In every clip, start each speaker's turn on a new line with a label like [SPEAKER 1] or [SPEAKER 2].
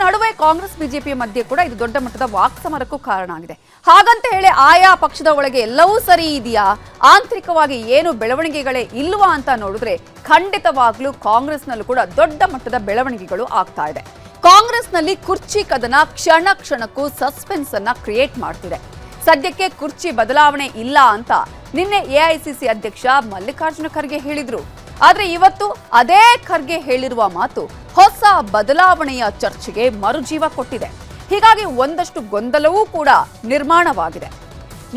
[SPEAKER 1] ನಡುವೆ ಕಾಂಗ್ರೆಸ್ ಬಿಜೆಪಿ ಮಧ್ಯೆ ಕೂಡ ಇದು ದೊಡ್ಡ ಮಟ್ಟದ ವಾಕ್ಸಮರಕ್ಕೂ ಕಾರಣ ಆಗಿದೆ. ಹಾಗಂತ ಹೇಳಿ ಆಯಾ ಪಕ್ಷದ ಒಳಗೆ ಎಲ್ಲವೂ ಸರಿ ಇದೆಯಾ, ಆಂತರಿಕವಾಗಿ ಏನು ಬೆಳವಣಿಗೆಗಳೇ ಇಲ್ವಾ ಅಂತ ನೋಡಿದ್ರೆ ಖಂಡಿತವಾಗ್ಲೂ ಕಾಂಗ್ರೆಸ್ನಲ್ಲೂ ಕೂಡ ದೊಡ್ಡ ಮಟ್ಟದ ಬೆಳವಣಿಗೆಗಳು ಆಗ್ತಾ ಇದೆ. ಕಾಂಗ್ರೆಸ್ನಲ್ಲಿ ಕುರ್ಚಿ ಕದನ ಕ್ಷಣ ಕ್ಷಣಕ್ಕೂ ಸಸ್ಪೆನ್ಸ್ ಅನ್ನ ಕ್ರಿಯೇಟ್ ಮಾಡ್ತಿದೆ. ಸದ್ಯಕ್ಕೆ ಕುರ್ಚಿ ಬದಲಾವಣೆ ಇಲ್ಲ ಅಂತ ನಿನ್ನೆ ಎಐಸಿಸಿ ಅಧ್ಯಕ್ಷ ಮಲ್ಲಿಕಾರ್ಜುನ ಖರ್ಗೆ ಹೇಳಿದ್ರು. ಆದ್ರೆ ಇವತ್ತು ಅದೇ ಖರ್ಗೆ ಹೇಳಿರುವ ಮಾತು ಹೊಸ ಬದಲಾವಣೆಯ ಚರ್ಚೆಗೆ ಮರುಜೀವ ಕೊಟ್ಟಿದೆ. ಹೀಗಾಗಿ ಒಂದಷ್ಟು ಗೊಂದಲವೂ ಕೂಡ ನಿರ್ಮಾಣವಾಗಿದೆ.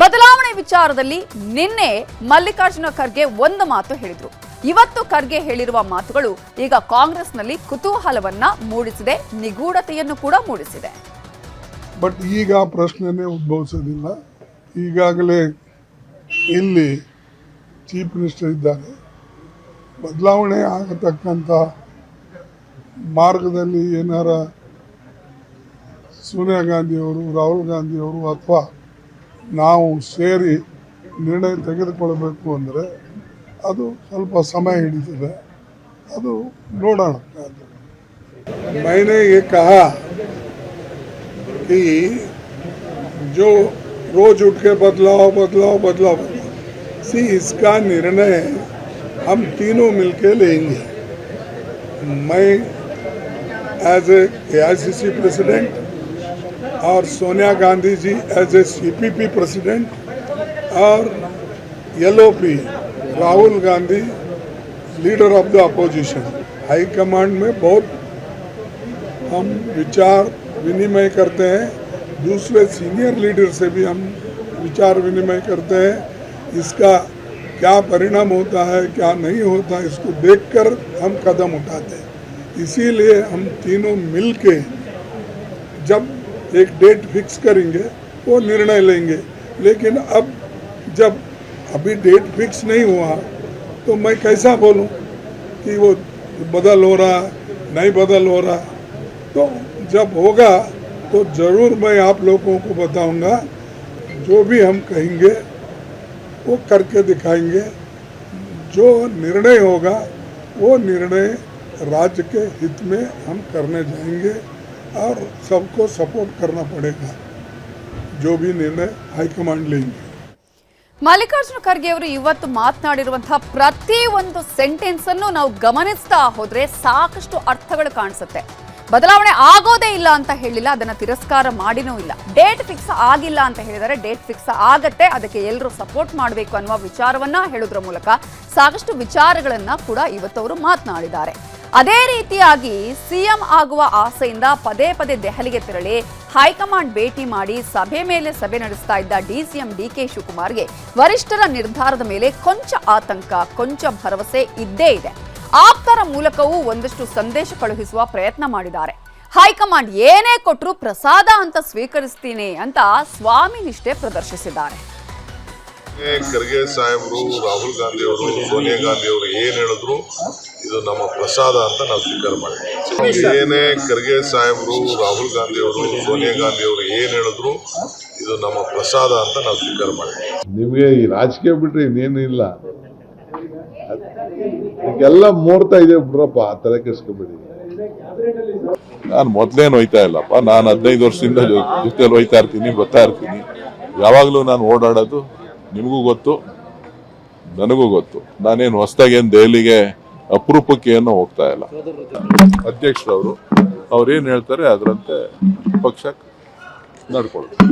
[SPEAKER 1] ಬದಲಾವಣೆ ವಿಚಾರದಲ್ಲಿ ನಿನ್ನೆ ಮಲ್ಲಿಕಾರ್ಜುನ ಖರ್ಗೆ ಒಂದು ಮಾತು ಹೇಳಿದ್ರು. ಇವತ್ತು ಖರ್ಗೆ ಹೇಳಿರುವ ಮಾತುಗಳು ಈಗ ಕಾಂಗ್ರೆಸ್ನಲ್ಲಿ ಕುತೂಹಲವನ್ನ ಮೂಡಿಸಿದೆ, ನಿಗೂಢತೆಯನ್ನು ಕೂಡ ಮೂಡಿಸಿದೆ.
[SPEAKER 2] ಬಟ್ ಈಗ ಪ್ರಶ್ನೆನೇ ಉದ್ಭವಿಸೋದಿಲ್ಲ. ಈಗಾಗಲೇ ಇಲ್ಲಿ ಚೀಫ್ ಮಿನಿಸ್ಟರ್ ಇದ್ದಾರೆ. ಬದಲಾವಣೆ ಆಗತಕ್ಕಂಥ ಮಾರ್ಗದಲ್ಲಿ ಏನಾರ ಸೋನಿಯಾ ಗಾಂಧಿಯವರು, ರಾಹುಲ್ ಗಾಂಧಿಯವರು ಅಥವಾ ನಾವು ಸೇರಿ ನಿರ್ಣಯ ತೆಗೆದುಕೊಳ್ಬೇಕು ಅಂದರೆ ಅದು ಸ್ವಲ್ಪ ಸಮಯ ಹಿಡಿತದೆ. ಅದು ನೋಡೋಣ. मैंने ये कहा कि जो रोज उठ के बदलाव बदलाव बदलाव सी इसका निर्णय हम तीनों मिलके लेंगे. मैं एज ए AICC प्रेसिडेंट और Sonia Gandhi ji as a CPP president और LOP Rahul Gandhi leader of the opposition high command में बहुत हम विचार विनिमय करते हैं. दूसरे सीनियर लीडर से भी हम विचार विनिमय करते हैं. इसका क्या परिणाम होता है, क्या नहीं होता, इसको देखकर हम कदम उठाते हैं. इसीलिए हम तीनों मिलके जब एक डेट फिक्स करेंगे वो निर्णय लेंगे. लेकिन अब जब अभी डेट फिक्स नहीं हुआ तो मैं कैसा बोलूं कि वो बदल हो रहा नहीं बदल हो रहा. तो जब होगा तो ज़रूर मैं आप लोगों को बताऊंगा. जो भी हम कहेंगे वो करके दिखाएंगे. जो निर्णय होगा वो निर्णय राज्य के हित में हम करने जाएंगे और सबको सपोर्ट करना पड़ेगा. जो भी निर्णय हाईकमांड लेंगे.
[SPEAKER 1] ಮಲ್ಲಿಕಾರ್ಜುನ ಖರ್ಗೆ ಅವರು ಇವತ್ತು ಮಾತನಾಡಿರುವಂತಹ ಪ್ರತಿ ಒಂದು ಸೆಂಟೆನ್ಸ್ ಅನ್ನು ನಾವು ಗಮನಿಸ್ತಾ ಹೋದ್ರೆ ಸಾಕಷ್ಟು ಅರ್ಥಗಳು ಕಾಣಿಸುತ್ತೆ. ಬದಲಾವಣೆ ಆಗೋದೇ ಇಲ್ಲ ಅಂತ ಹೇಳಿಲ್ಲ, ಅದನ್ನ ತಿರಸ್ಕಾರ ಮಾಡಿನೂ ಇಲ್ಲ. ಡೇಟ್ ಫಿಕ್ಸ್ ಆಗಿಲ್ಲ ಅಂತ ಹೇಳಿದರೆ ಡೇಟ್ ಫಿಕ್ಸ್ ಆಗತ್ತೆ, ಅದಕ್ಕೆ ಎಲ್ಲರೂ ಸಪೋರ್ಟ್ ಮಾಡಬೇಕು ಅನ್ನುವ ವಿಚಾರವನ್ನ ಹೇಳೋದ್ರ ಮೂಲಕ ಸಾಕಷ್ಟು ವಿಚಾರಗಳನ್ನ ಕೂಡ ಇವತ್ತು ಅವರು ಮಾತನಾಡಿದ್ದಾರೆ. ಅದೇ ರೀತಿಯಾಗಿ ಸಿಎಂ ಆಗುವ ಆಸೆಯಿಂದ ಪದೇ ಪದೇ ದೆಹಲಿಗೆ ತೆರಳಿ ಹೈಕಮಾಂಡ್ ಭೇಟಿ ಮಾಡಿ ಸಭೆ ಮೇಲೆ ಸಭೆ ನಡೆಸ್ತಾ ಇದ್ದ DCM DK ಶಿವಕುಮಾರ್ಗೆ ವರಿಷ್ಠರ ನಿರ್ಧಾರದ ಮೇಲೆ ಕೊಂಚ ಆತಂಕ, ಕೊಂಚ ಭರವಸೆ ಇದ್ದೇ ಇದೆ. ಆಪ್ತರ ಮೂಲಕವೂ ಒಂದಷ್ಟು ಸಂದೇಶ ಕಳುಹಿಸುವ ಪ್ರಯತ್ನ ಮಾಡಿದ್ದಾರೆ. ಹೈಕಮಾಂಡ್ ಏನೇ ಕೊಟ್ಟರು ಪ್ರಸಾದ ಅಂತ ಸ್ವೀಕರಿಸ್ತೀನಿ ಅಂತ ಸ್ವಾಮಿ ನಿಷ್ಠೆ ಪ್ರದರ್ಶಿಸಿದ್ದಾರೆ.
[SPEAKER 3] ಖರ್ಗೆ ಸಾಹೇಬರು, ರಾಹುಲ್ ಗಾಂಧಿ ಅವರು, ಸೋನಿಯಾ ಗಾಂಧಿ ಅವರು ಏನ್ ಹೇಳಿದ್ರು ಇದು ನಮ್ಮ ಪ್ರಸಾದ ಅಂತ ನಾವು ಸ್ವೀಕಾರ ಮಾಡಿದ್ವಿ. ಏನೇ ಖರ್ಗೆ ಸಾಹೇಬರು, ರಾಹುಲ್ ಗಾಂಧಿ ಅವರು, ಸೋನಿಯಾ ಗಾಂಧಿ ಅವರು ಏನ್ ಹೇಳಿದ್ರು ಇದು ನಮ್ಮ ಪ್ರಸಾದ ಅಂತ ನಾವು ಸ್ವೀಕಾರ ಮಾಡಿದ್ವಿ.
[SPEAKER 4] ನಿಮಗೆ ಈ ರಾಜಕೀಯ ಬಿಟ್ರೆ ಇನ್ನೇನು ಇಲ್ಲ, ಎಲ್ಲ ಮೂರ್ತ ಇದೆ ಬಿಡ್ರಪ್ಪ, ತಲೆ ಕೆಡಿಸ್ಕೊಬೇಡಿ. ನಾನು ಮೊದ್ಲೇನು ಹೋಯ್ತಾ ಇಲ್ಲಪ್ಪ, ನಾನು 15 ವರ್ಷದಿಂದ ಜೊತೆಲಿ ಹೋಯ್ತಾ ಇರ್ತೀನಿ, ಬರ್ತಾ ಇರ್ತೀನಿ. ಯಾವಾಗಲೂ ನಾನು ಓಡಾಡೋದು ನಿಮಗೂ ಗೊತ್ತು, ನನಗೂ ಗೊತ್ತು. ನಾನೇನು ಹೊಸದಾಗಿ ಏನು ದೆಹಲಿಗೆ ಅಪರೂಪಕ್ಕೆ ಏನೋ ಹೋಗ್ತಾ ಇಲ್ಲ. ಅಧ್ಯಕ್ಷರವರು ಅವ್ರೇನು ಹೇಳ್ತಾರೆ ಅದರಂತೆ ಪಕ್ಷ ನಡ್ಕೊಳ್ತಾರೆ.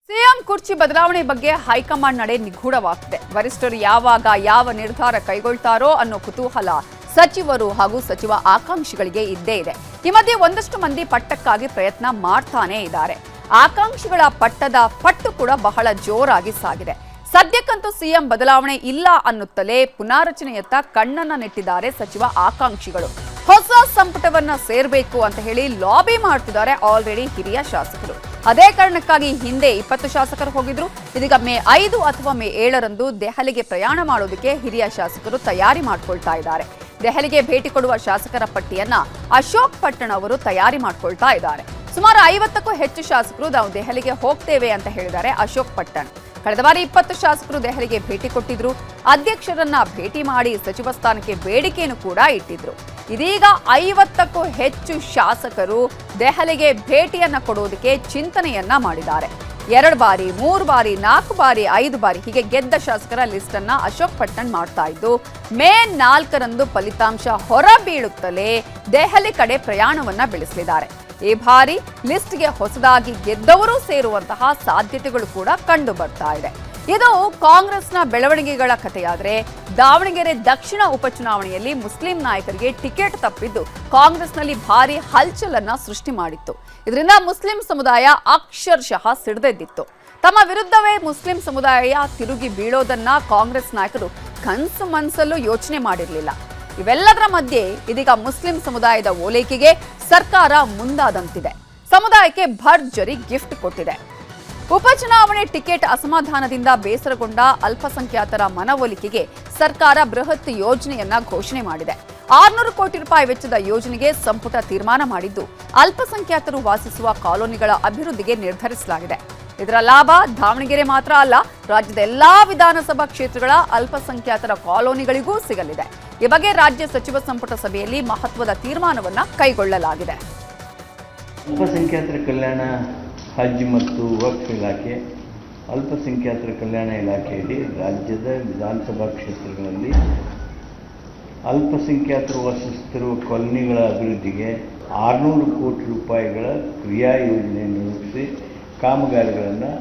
[SPEAKER 1] ಸಿಎಂ ಕುರ್ಚಿ ಬದಲಾವಣೆ ಬಗ್ಗೆ ಹೈಕಮಾಂಡ್ ನಡೆ ನಿಗೂಢವಾಗ್ತಿದೆ. ವರಿಷ್ಠರು ಯಾವಾಗ ಯಾವ ನಿರ್ಧಾರ ಕೈಗೊಳ್ತಾರೋ ಅನ್ನೋ ಕುತೂಹಲ ಸಚಿವರು ಹಾಗೂ ಸಚಿವ ಆಕಾಂಕ್ಷಿಗಳಿಗೆ ಇದ್ದೇ ಇದೆ. ಈ ಮಧ್ಯೆ ಒಂದಷ್ಟು ಮಂದಿ ಪಟ್ಟಕ್ಕಾಗಿ ಪ್ರಯತ್ನ ಮಾಡ್ತಾನೇ ಇದ್ದಾರೆ. ಆಕಾಂಕ್ಷಿಗಳ ಪಟ್ಟದ ಪಟ್ಟು ಕೂಡ ಬಹಳ ಜೋರಾಗಿ ಸಾಗಿದೆ. ಸದ್ಯಕ್ಕಂತೂ ಸಿಎಂ ಬದಲಾವಣೆ ಇಲ್ಲ ಅನ್ನುತ್ತಲೇ ಪುನಾರಚನೆಯತ್ತ ಕಣ್ಣನ್ನ ನೆಟ್ಟಿದ್ದಾರೆ ಸಚಿವ ಆಕಾಂಕ್ಷಿಗಳು. ಹೊಸ ಸಂಪುಟವನ್ನ ಸೇರ್ಬೇಕು ಅಂತ ಹೇಳಿ ಲಾಬಿ ಮಾಡ್ತಿದ್ದಾರೆ ಆಲ್ರೆಡಿ ಹಿರಿಯ ಶಾಸಕರು. ಅದೇ ಕಾರಣಕ್ಕಾಗಿ ಹಿಂದೆ 20 ಶಾಸಕರು ಹೋಗಿದ್ರು. ಇದೀಗ ಮೇ 5 ಅಥವಾ ಮೇ 7ರಂದು ದೆಹಲಿಗೆ ಪ್ರಯಾಣ ಮಾಡೋದಕ್ಕೆ ಹಿರಿಯ ಶಾಸಕರು ತಯಾರಿ ಮಾಡ್ಕೊಳ್ತಾ ಇದ್ದಾರೆ. ದೆಹಲಿಗೆ ಭೇಟಿ ಕೊಡುವ ಶಾಸಕರ ಪಟ್ಟಿಯನ್ನ ಅಶೋಕ್ ಪಟ್ಟಣ್ ಅವರು ತಯಾರಿ ಮಾಡ್ಕೊಳ್ತಾ ಇದ್ದಾರೆ. ಸುಮಾರು 50ಕ್ಕೂ ಹೆಚ್ಚು ಶಾಸಕರು ನಾವು ದೆಹಲಿಗೆ ಹೋಗ್ತೇವೆ ಅಂತ ಹೇಳಿದ್ದಾರೆ ಅಶೋಕ್ ಪಟ್ಟಣ್. ಕಳೆದ ಬಾರಿ 20 ಶಾಸಕರು ದೆಹಲಿಗೆ ಭೇಟಿ ಕೊಟ್ಟಿದ್ರು. ಅಧ್ಯಕ್ಷರನ್ನ ಭೇಟಿ ಮಾಡಿ ಸಚಿವ ಸ್ಥಾನಕ್ಕೆ ಬೇಡಿಕೆಯನ್ನು ಕೂಡ ಇಟ್ಟಿದ್ರು. ಇದೀಗ 50ಕ್ಕೂ ಹೆಚ್ಚು ಶಾಸಕರು ದೆಹಲಿಗೆ ಭೇಟಿಯನ್ನ ಕೊಡೋದಕ್ಕೆ ಚಿಂತನೆಯನ್ನ ಮಾಡಿದ್ದಾರೆ. 2 ಬಾರಿ, 3 ಬಾರಿ, 4 ಬಾರಿ, 5 ಬಾರಿ ಹೀಗೆ ಗೆದ್ದ ಶಾಸಕರ ಲಿಸ್ಟ್ ಅನ್ನ ಅಶೋಕ್ ಪಟ್ಟಣ್ ಮಾಡ್ತಾ ಇದ್ದು, ಮೇ 4ರಂದು ಫಲಿತಾಂಶ ಹೊರ ಬೀಳುತ್ತಲೇ ದೆಹಲಿ ಕಡೆ ಪ್ರಯಾಣವನ್ನ ಬೆಳೆಸಲಿದ್ದಾರೆ. ಈ ಬಾರಿ ಲಿಸ್ಟ್ಗೆ ಹೊಸದಾಗಿ ಗೆದ್ದವರು ಸೇರುವಂತಹ ಸಾಧ್ಯತೆಗಳು ಕೂಡ ಕಂಡು ಬರ್ತಾ ಇದೆ. ಇದು ಕಾಂಗ್ರೆಸ್ನ ಬೆಳವಣಿಗೆಗಳ ಕಥೆಯಾದರೆ, ದಾವಣಗೆರೆ ದಕ್ಷಿಣ ಉಪಚುನಾವಣೆಯಲ್ಲಿ ಮುಸ್ಲಿಂ ನಾಯಕರಿಗೆ ಟಿಕೆಟ್ ತಪ್ಪಿದ್ದು ಕಾಂಗ್ರೆಸ್ನಲ್ಲಿ ಭಾರಿ ಹಲ್ಚಲನ್ನ ಸೃಷ್ಟಿ ಮಾಡಿತ್ತು. ಇದರಿಂದ ಮುಸ್ಲಿಂ ಸಮುದಾಯ ಅಕ್ಷರಶಃ ಸಿಡಿದೆದ್ದಿತ್ತು. ತಮ್ಮ ವಿರುದ್ಧವೇ ಮುಸ್ಲಿಂ ಸಮುದಾಯ ತಿರುಗಿ ಬೀಳೋದನ್ನ ಕಾಂಗ್ರೆಸ್ ನಾಯಕರು ಕನಸು ಮನಸ್ಸಲ್ಲೂ ಯೋಚನೆ ಮಾಡಿರಲಿಲ್ಲ. ಇವೆಲ್ಲದರ ಮಧ್ಯೆ ಇದೀಗ ಮುಸ್ಲಿಂ ಸಮುದಾಯದ ಓಲೈಕೆಗೆ ಸರ್ಕಾರ ಮುಂದಾದಂತಿದೆ. ಸಮುದಾಯಕ್ಕೆ ಭರ್ಜರಿ ಗಿಫ್ಟ್ ಕೊಟ್ಟಿದೆ. ಉಪಚುನಾವಣೆ ಟಿಕೆಟ್ ಅಸಮಾಧಾನದಿಂದ ಬೇಸರಗೊಂಡ ಅಲ್ಪಸಂಖ್ಯಾತರ ಮನವೊಲಿಕೆಗೆ ಸರ್ಕಾರ ಬೃಹತ್ ಯೋಜನೆಯನ್ನ ಘೋಷಣೆ ಮಾಡಿದೆ. 600 ಕೋಟಿ ರೂಪಾಯಿ ವೆಚ್ಚದ ಯೋಜನೆಗೆ ಸಂಪುಟ ತೀರ್ಮಾನ ಮಾಡಿದ್ದು, ಅಲ್ಪಸಂಖ್ಯಾತರು ವಾಸಿಸುವ ಕಾಲೋನಿಗಳ ಅಭಿವೃದ್ಧಿಗೆ ನಿರ್ಧರಿಸಲಾಗಿದೆ. ಇದರ ಲಾಭ ದಾವಣಗೆರೆ ಮಾತ್ರ ಅಲ್ಲ, ರಾಜ್ಯದ ಎಲ್ಲಾ ವಿಧಾನಸಭಾ ಕ್ಷೇತ್ರಗಳ ಅಲ್ಪಸಂಖ್ಯಾತರ ಕಾಲೋನಿಗಳಿಗೂ ಸಿಗಲಿದೆ. ಈ ಬಗ್ಗೆ ರಾಜ್ಯ ಸಚಿವ ಸಂಪುಟ ಸಭೆಯಲ್ಲಿ ಮಹತ್ವದ ತೀರ್ಮಾನವನ್ನ ಕೈಗೊಳ್ಳಲಾಗಿದೆ.
[SPEAKER 5] ಅಲ್ಪಸಂಖ್ಯಾತರ ಕಲ್ಯಾಣ ಹಜ್ ಮತ್ತು ವಕ್ಫ್ ಇಲಾಖೆ, ಅಲ್ಪಸಂಖ್ಯಾತರ ಕಲ್ಯಾಣ ಇಲಾಖೆಯಲ್ಲಿ ರಾಜ್ಯದ ವಿಧಾನಸಭಾ ಕ್ಷೇತ್ರಗಳಲ್ಲಿ ಅಲ್ಪಸಂಖ್ಯಾತರು ವಾಸಿಸುತ್ತಿರುವ ಕಾಲೋನಿಗಳ ಅಭಿವೃದ್ಧಿಗೆ 600 ಕೋಟಿ ರೂಪಾಯಿಗಳ ಕ್ರಿಯಾ ಯೋಜನೆಯನ್ನು ರೂಪಿಸಿ ಕಾಮಗಾರಿಗಳನ್ನು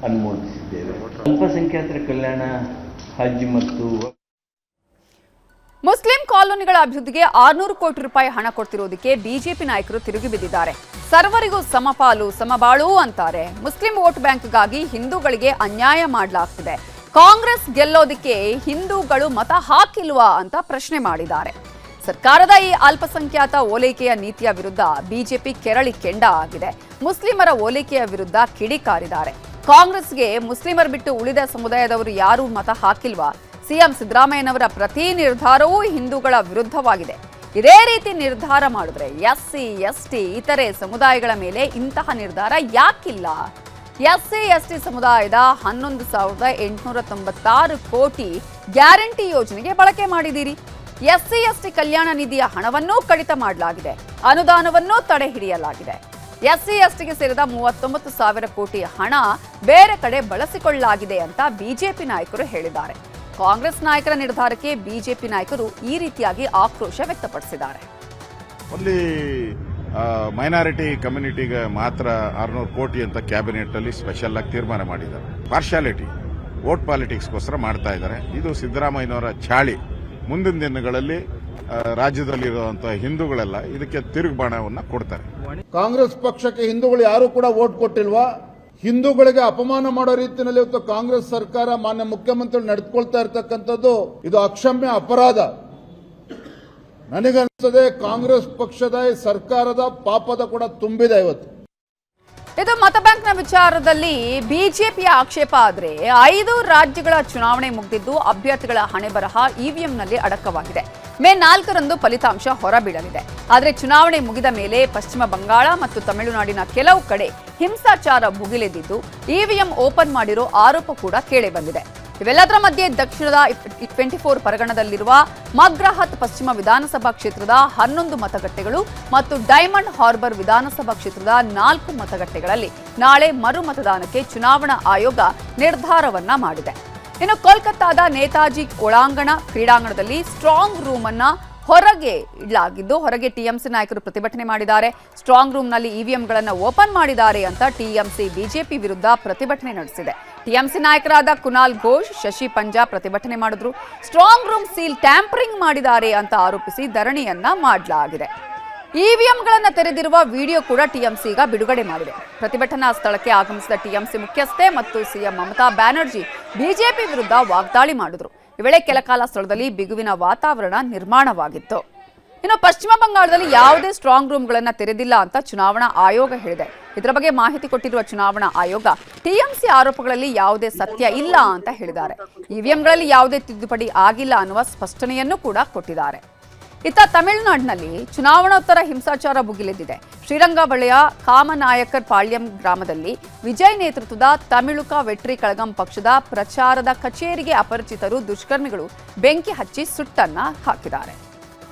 [SPEAKER 5] ಅನುಮೋದಿಸಿದ್ದೇವೆ. ಅಲ್ಪಸಂಖ್ಯಾತರ ಕಲ್ಯಾಣ ಹಜ್ ಮತ್ತು
[SPEAKER 1] ಮುಸ್ಲಿಂ ಕಾಲೋನಿಗಳ ಅಭಿವೃದ್ಧಿಗೆ 600 ಕೋಟಿ ರೂಪಾಯಿ ಹಣ ಕೊಡ್ತಿರೋದಕ್ಕೆ ಬಿಜೆಪಿ ನಾಯಕರು ತಿರುಗಿ ಬಿದ್ದಿದ್ದಾರೆ. ಸರ್ವರಿಗೂ ಸಮಪಾಲು ಸಮಬಾಳು ಅಂತಾರೆ. ಮುಸ್ಲಿಂ ವೋಟ್ ಬ್ಯಾಂಕ್ಗಾಗಿ ಹಿಂದೂಗಳಿಗೆ ಅನ್ಯಾಯ ಮಾಡಲಾಗ್ತಿದೆ. ಕಾಂಗ್ರೆಸ್ ಗೆಲ್ಲೋದಕ್ಕೆ ಹಿಂದೂಗಳು ಮತ ಹಾಕಿಲ್ವಾ ಅಂತ ಪ್ರಶ್ನೆ ಮಾಡಿದ್ದಾರೆ. ಸರ್ಕಾರದ ಈ ಅಲ್ಪಸಂಖ್ಯಾತ ಓಲೈಕೆಯ ನೀತಿಯ ವಿರುದ್ಧ ಬಿಜೆಪಿ ಕೆರಳಿ ಕೆಂಡ ಆಗಿದೆ. ಮುಸ್ಲಿಮರ ಓಲೈಕೆಯ ವಿರುದ್ಧ ಕಿಡಿಕಾರಿದ್ದಾರೆ. ಕಾಂಗ್ರೆಸ್ಗೆ ಮುಸ್ಲಿಮರು ಬಿಟ್ಟು ಉಳಿದ ಸಮುದಾಯದವರು ಯಾರೂ ಮತ ಹಾಕಿಲ್ವಾ? ಸಿಎಂ ಸಿದ್ದರಾಮಯ್ಯನವರ ಪ್ರತಿ ನಿರ್ಧಾರವೂ ಹಿಂದೂಗಳ ವಿರುದ್ಧವಾಗಿದೆ. ಇದೇ ರೀತಿ ನಿರ್ಧಾರ ಮಾಡಿದ್ರೆ ಎಸ್ಸಿ, ಎಸ್ಟಿ, ಇತರೆ ಸಮುದಾಯಗಳ ಮೇಲೆ ಇಂತಹ ನಿರ್ಧಾರ ಯಾಕಿಲ್ಲ? ಎಸ್ಸಿ, ಎಸ್ಟಿ ಸಮುದಾಯದ 11,896 ಕೋಟಿ ಗ್ಯಾರಂಟಿ ಯೋಜನೆಗೆ ಬಳಕೆ ಮಾಡಿದ್ದೀರಿ. ಎಸ್ಸಿ, ಎಸ್ಟಿ ಕಲ್ಯಾಣ ನಿಧಿಯ ಹಣವನ್ನೂ ಕಡಿತ ಮಾಡಲಾಗಿದೆ. ಅನುದಾನವನ್ನೂ ತಡೆ ಹಿಡಿಯಲಾಗಿದೆ. ಎಸ್ಸಿ, ಎಸ್ಟಿಗೆ ಸೇರಿದ 39,000 ಕೋಟಿ ಹಣ ಬೇರೆ ಕಡೆ ಬಳಸಿಕೊಳ್ಳಲಾಗಿದೆ ಅಂತ ಬಿಜೆಪಿ ನಾಯಕರು ಹೇಳಿದ್ದಾರೆ. ಕಾಂಗ್ರೆಸ್ ನಾಯಕರ ನಿರ್ಧಾರಕ್ಕೆ ಬಿಜೆಪಿ ನಾಯಕರು ಈ ರೀತಿಯಾಗಿ ಆಕ್ರೋಶ ವ್ಯಕ್ತಪಡಿಸಿದ್ದಾರೆ.
[SPEAKER 6] ಓನ್ಲಿ ಮೈನಾರಿಟಿ ಕಮ್ಯುನಿಟಿಗೆ ಮಾತ್ರ 600 ಕೋಟಿ ಅಂತ ಕ್ಯಾಬಿನೆಟ್ ಅಲ್ಲಿ ಸ್ಪೆಷಲ್ ಆಗಿ ತೀರ್ಮಾನ ಮಾಡಿದ್ದಾರೆ. ಪಾರ್ಶಾಲಿಟಿ, ವೋಟ್ ಪಾಲಿಟಿಕ್ಸ್ಗೋಸ್ಕರ ಮಾಡ್ತಾ ಇದ್ದಾರೆ. ಇದು ಸಿದ್ದರಾಮಯ್ಯನವರ ಚಾಳಿ. ಮುಂದಿನ ದಿನಗಳಲ್ಲಿ ರಾಜ್ಯದಲ್ಲಿರುವಂತಹ ಹಿಂದೂಗಳೆಲ್ಲ ಇದಕ್ಕೆ ತಿರುಗುಬಾಣವನ್ನ ಕೊಡ್ತಾರೆ.
[SPEAKER 7] ಕಾಂಗ್ರೆಸ್ ಪಕ್ಷಕ್ಕೆ ಹಿಂದೂಗಳು ಯಾರು ಕೂಡ ವೋಟ್ ಕೊಟ್ಟಿಲ್ವಾ? ಹಿಂದೂಗಳಿಗೆ ಅಪಮಾನ ಮಾಡೋ ರೀತಿಯಲ್ಲಿ ಇವತ್ತು ಕಾಂಗ್ರೆಸ್ ಸರ್ಕಾರ ಮಾನ್ಯ ಮುಖ್ಯಮಂತ್ರಿಗಳು ನಡೆದುಕೊಳ್ತಾ ಇರತಕ್ಕಂಥದ್ದು ಇದು ಅಕ್ಷಮ್ಯ ಅಪರಾಧ. ನನಗನ್ನಿಸ್ತದೆ ಕಾಂಗ್ರೆಸ್ ಪಕ್ಷದ ಸರ್ಕಾರದ ಪಾಪದ ಕೂಡ ತುಂಬಿದೆ ಇವತ್ತು.
[SPEAKER 1] ಇದು ಮತ ಬ್ಯಾಂಕ್ನ ವಿಚಾರದಲ್ಲಿ ಬಿಜೆಪಿಯ ಆಕ್ಷೇಪ ಆದರೆ 5 ರಾಜ್ಯಗಳ ಚುನಾವಣೆ ಮುಗಿದಿದ್ದು ಅಭ್ಯರ್ಥಿಗಳ ಹಣೆ ಬರಹ ಇವಿಎಂನಲ್ಲಿ ಅಡಕವಾಗಿದೆ. ಮೇ 4ರಂದು ಫಲಿತಾಂಶ ಹೊರಬೀಳಲಿದೆ. ಆದರೆ ಚುನಾವಣೆ ಮುಗಿದ ಮೇಲೆ ಪಶ್ಚಿಮ ಬಂಗಾಳ ಮತ್ತು ತಮಿಳುನಾಡಿನ ಕೆಲವು ಕಡೆ ಹಿಂಸಾಚಾರ ಭುಗಿಲೆದ್ದಿದ್ದು ಇವಿಎಂ ಓಪನ್ ಮಾಡಿರೋ ಆರೋಪ ಕೂಡ ಕೇಳಿಬಂದಿದೆ. ಇವೆಲ್ಲದರ ಮಧ್ಯೆ ದಕ್ಷಿಣದ 24 ಪರಗಣದಲ್ಲಿರುವ ಮಗ್ರಹತ್ ಪಶ್ಚಿಮ ವಿಧಾನಸಭಾ ಕ್ಷೇತ್ರದ 11 ಮತಗಟ್ಟೆಗಳು ಮತ್ತು ಡೈಮಂಡ್ ಹಾರ್ಬರ್ ವಿಧಾನಸಭಾ ಕ್ಷೇತ್ರದ 4 ಮತಗಟ್ಟೆಗಳಲ್ಲಿ ನಾಳೆ ಮರು ಮತದಾನಕ್ಕೆ ಚುನಾವಣಾ ಆಯೋಗ ನಿರ್ಧಾರವನ್ನ ಮಾಡಿದೆ. ಇನ್ನು ಕೋಲ್ಕತ್ತಾದ ನೇತಾಜಿ ಒಳಾಂಗಣ ಕ್ರೀಡಾಂಗಣದಲ್ಲಿ ಸ್ಟ್ರಾಂಗ್ ರೂಮ್ ಅನ್ನ ಹೊರಗೆ ಇಡಲಾಗಿದ್ದು, ಹೊರಗೆ ಟಿಎಂಸಿ ನಾಯಕರು ಪ್ರತಿಭಟನೆ ಮಾಡಿದ್ದಾರೆ. ಸ್ಟ್ರಾಂಗ್ ರೂಮ್ನಲ್ಲಿ ಇವಿಎಂಗಳನ್ನು ಓಪನ್ ಮಾಡಿದ್ದಾರೆ ಅಂತ ಟಿಎಂಸಿ ಬಿಜೆಪಿ ವಿರುದ್ಧ ಪ್ರತಿಭಟನೆ ನಡೆಸಿದೆ. ಟಿಎಂಸಿ ನಾಯಕರಾದ ಕುನಾಲ್ ಘೋಷ್, ಶಶಿ ಪಂಜಾ ಪ್ರತಿಭಟನೆ ಮಾಡಿದ್ರು. ಸ್ಟ್ರಾಂಗ್ ರೂಮ್ ಸೀಲ್ ಟ್ಯಾಂಪರಿಂಗ್ ಮಾಡಿದ್ದಾರೆ ಅಂತ ಆರೋಪಿಸಿ ಧರಣಿಯನ್ನ ಮಾಡಲಾಗಿದೆ. ಇವಿಎಂಗಳನ್ನು ತೆರೆದಿರುವ ವಿಡಿಯೋ ಕೂಡ ಟಿಎಂಸಿ ಈಗ ಬಿಡುಗಡೆ ಮಾಡಿದೆ. ಪ್ರತಿಭಟನಾ ಸ್ಥಳಕ್ಕೆ ಆಗಮಿಸಿದ ಟಿಎಂಸಿ ಮುಖ್ಯಸ್ಥೆ ಮತ್ತು ಸಿಎಂ ಮಮತಾ ಬ್ಯಾನರ್ಜಿ ಬಿಜೆಪಿ ವಿರುದ್ಧ ವಾಗ್ದಾಳಿ ಮಾಡಿದ್ರು. ಈ ವೇಳೆ ಕೆಲಕಾಲ ಸ್ಥಳದಲ್ಲಿ ಬಿಗುವಿನ ವಾತಾವರಣ ನಿರ್ಮಾಣವಾಗಿತ್ತು. ಇನ್ನು ಪಶ್ಚಿಮ ಬಂಗಾಳದಲ್ಲಿ ಯಾವುದೇ ಸ್ಟ್ರಾಂಗ್ ರೂಮ್ಗಳನ್ನು ತೆರೆದಿಲ್ಲ ಅಂತ ಚುನಾವಣಾ ಆಯೋಗ ಹೇಳಿದೆ. ಇದರ ಬಗ್ಗೆ ಮಾಹಿತಿ ಕೊಟ್ಟಿರುವ ಚುನಾವಣಾ ಆಯೋಗ ಟಿಎಂಸಿ ಆರೋಪಗಳಲ್ಲಿ ಯಾವುದೇ ಸತ್ಯ ಇಲ್ಲ ಅಂತ ಹೇಳಿದ್ದಾರೆ. ಇವಿಎಂಗಳಲ್ಲಿ ಯಾವುದೇ ತಿದ್ದುಪಡಿ ಆಗಿಲ್ಲ ಅನ್ನುವ ಸ್ಪಷ್ಟನೆಯನ್ನು ಕೂಡ ಕೊಟ್ಟಿದ್ದಾರೆ. ಇತ್ತ ತಮಿಳುನಾಡಿನಲ್ಲಿ ಚುನಾವಣೋತ್ತರ ಹಿಂಸಾಚಾರ ಭುಗಿಲೆದ್ದಿದೆ. ಶ್ರೀರಂಗಬಳ್ಳಿಯ ಕಾಮನಾಯಕರ್ ಪಾಳ್ಯಂ ಗ್ರಾಮದಲ್ಲಿ ವಿಜಯ್ ನೇತೃತ್ವದ ತಮಿಳುಕ ವೆಟ್ರಿ ಕಳಗಂ ಪಕ್ಷದ ಪ್ರಚಾರದ ಕಚೇರಿಗೆ ಅಪರಿಚಿತರು ದುಷ್ಕರ್ಮಿಗಳು ಬೆಂಕಿ ಹಚ್ಚಿ ಸುಟ್ಟನ್ನ ಹಾಕಿದ್ದಾರೆ.